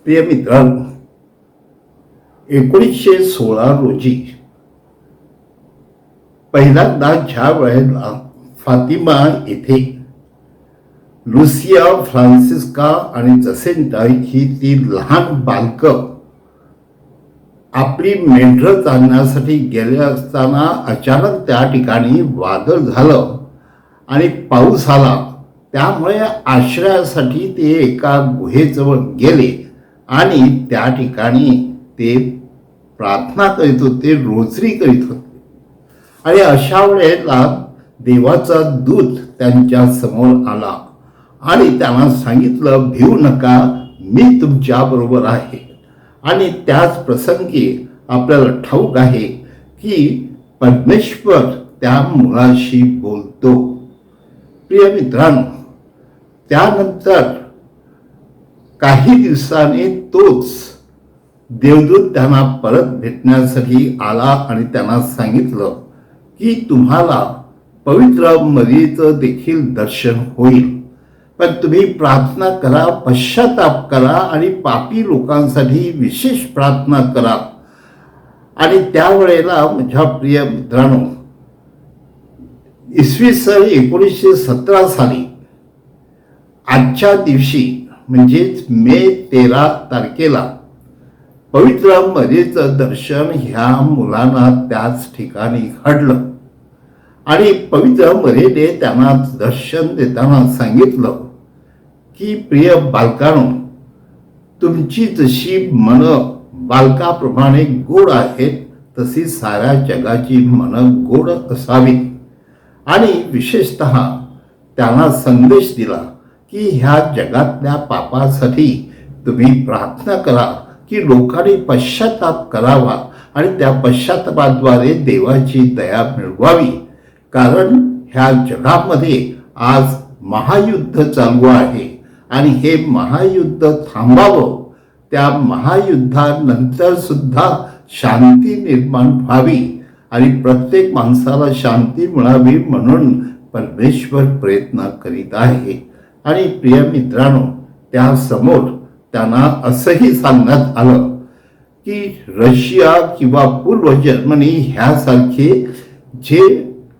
प्रिय मित्रांनो, 1916 रोजी पहिल्यांदा ज्या वेळेला फातिमा येथे लुसिया, फ्रान्सिस्का आणि जसेंटा ही ती लहान बालकं आपली मेंढरं चालण्यासाठी गेले असताना अचानक त्या ठिकाणी वादळ झालं आणि पाऊस आला. त्यामुळे आश्रयासाठी ते एका गुहेजवळ गेले आणि त्या ठिकाणी ते प्रार्थना करीत होते, रोजरी करीत होते. आणि अशा वेळेला देवाचा दूत त्यांच्या समोर आला आणि त्यांना सांगितलं, भिवू नका, मी तुमच्या बरोबर आहे. आणि त्याच प्रसंगी आपल्याला ठाऊक आहे की परमेश्वर त्या मुलाशी बोलतो. प्रिय मित्रांनो, त्यानंतर काही दिवसांनी तोच देवदूत त्यांना परत भेटण्यासाठी आला आणि त्यांना सांगितलं की तुम्हाला पवित्र मरीचं देखील दर्शन होईल, पण तुम्ही प्रार्थना करा, पश्चाताप करा आणि पापी लोकांसाठी विशेष प्रार्थना करा. आणि त्यावेळेला माझ्या प्रिय मित्रांनो, इसवी सन 1917 साली आजच्या दिवशी म्हणजेच मे 13 तारखेला पवित्र मरीचं दर्शन ह्या मुलांना त्याच ठिकाणी घडलं. आणि पवित्र मरीने त्यांना दर्शन देताना सांगितलं की प्रिय बालकांनो, तुमची जशी मनं बालकाप्रमाणे गोड आहेत तशी साऱ्या जगाची मनं गोड असावी. आणि विशेषतः त्यांना संदेश दिला की ह्या जगातल्या पापासाठी तुम्ही प्रार्थना करा की लोकांनी पश्चाताप करावा आणि त्या पश्चातापाद्वारे देवाची दया मिळवावी. कारण ह्या जगामध्ये आज महायुद्ध चालू आहे आणि हे महायुद्ध थांबावं, त्या महायुद्धानंतर सुद्धा शांती निर्माण व्हावी आणि प्रत्येक माणसाला शांती मिळावी म्हणून परमेश्वर प्रयत्न करीत आहे. आणि प्रिय मित्रांनो, त्यासमोर त्यांना असंही सांगण्यात आलं की रशिया किंवा पूर्व जर्मनी ह्यासारखे जे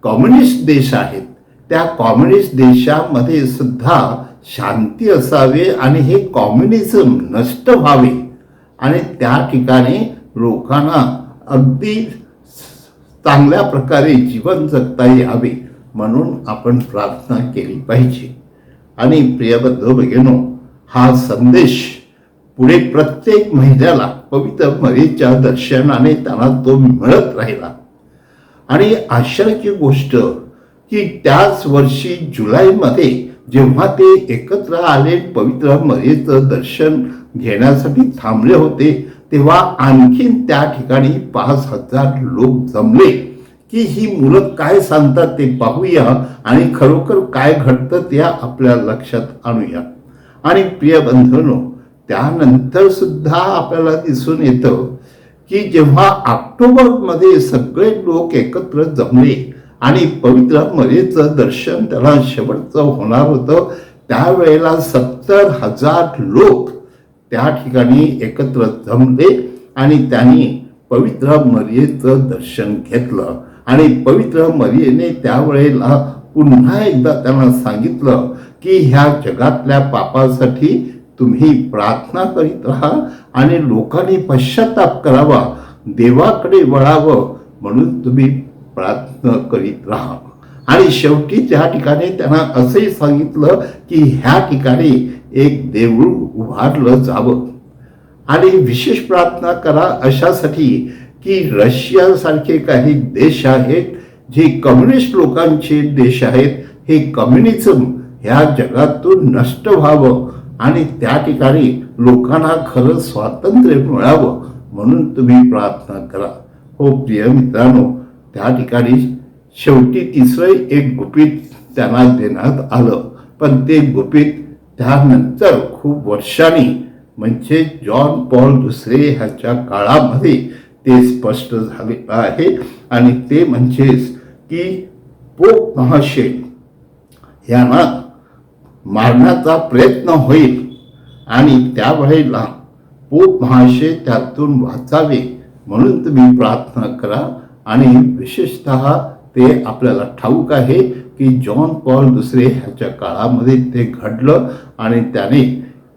कम्युनिस्ट देश आहेत त्या कम्युनिस्ट देशामध्ये सुद्धा शांती असावे आणि हे कम्युनिझम नष्ट व्हावे आणि त्या ठिकाणी लोकांना अगदी चांगल्या प्रकारे जीवन जगता यावे म्हणून आपण प्रार्थना केली पाहिजे. आणि प्रिय बंधू भगिनींनो, हा संदेश पुढे प्रत्येक महिन्याला पवित्र मरीच्या दर्शनाने त्यांना तो मिळत राहिला. आणि आश्चर्याची गोष्ट की त्याच वर्षी जुलैमध्ये जेव्हा ते एकत्र आले, पवित्र मरीचं दर्शन घेण्यासाठी थांबले होते, तेव्हा आणखीन त्या ठिकाणी 5,000 लोक जमले की ही मुलं काय सांगतात ते पाहूया आणि खरोखर काय घडतं ते आपल्या लक्षात आणूया. आणि प्रिय बंधूंनो, त्यानंतर सुद्धा आपल्याला दिसून येतं की जेव्हा ऑक्टोबरमध्ये सगळे लोक एकत्र जमले आणि पवित्र मरीचं दर्शन त्याला शेवटचं होणार होतं, त्यावेळेला 70,000 लोक त्या ठिकाणी एकत्र जमले आणि त्यांनी पवित्र मरीचं दर्शन घेतलं. आणि पवित्र मरीने त्यावेळेला पुन्हा एकदा त्यांना सांगितलं की ह्या जगातल्या पापासाठी तुम्ही प्रार्थना करीत राहा आणि लोकांनी पश्चाताप करावा, देवाकडे वळावं म्हणून तुम्ही प्रार्थना करीत राहा. आणि शेवटी त्या ठिकाणी त्यांना असंही सांगितलं की ह्या ठिकाणी एक देऊळ उभारलं जावं आणि विशेष प्रार्थना करा अशासाठी की रशियासारखे काही देश आहेत जे कम्युनिस्ट लोकांचे देश आहेत, हे कम्युनिझम ह्या जगातून नष्ट व्हावं आणि त्या ठिकाणी लोकांना खरं स्वातंत्र्य मिळावं म्हणून तुम्ही प्रार्थना करा. हो प्रिय मित्रांनो, त्या ठिकाणी शेवटी तिसरं एक गुपित त्यांना देण्यात आलं, पण ते गुपित त्यानंतर खूप वर्षांनी म्हणजे जॉन पॉल दुसरे ह्याच्या काळामध्ये ते स्पष्ट झालेलं आहे. आणि ते म्हणजेच की पोप महाशय यांना मारण्याचा प्रयत्न होईल आणि त्यावेळेला पोप महाशय त्यातून वाचावे म्हणून तुम्ही प्रार्थना करा. आणि विशेषतः ते आपल्याला ठाऊक आहे की जॉन पॉल दुसरे ह्याच्या काळामध्ये ते घडलं आणि त्याने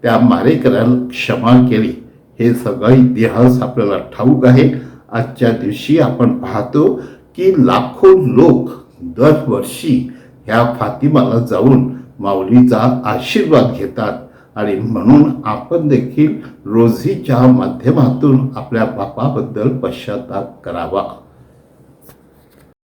त्या मारेकऱ्याला क्षमा केली. हे सगळा इतिहास आपल्याला ठाऊक आहे. आजच्या दिवशी आपण पाहतो की लाखो लोक दरवर्षी ह्या फातिमाला जाऊन माऊलीचा आशीर्वाद घेतात. आणि म्हणून आपण देखील रोझीच्या माध्यमातून आपल्या बापाबद्दल पश्चाताप करावा.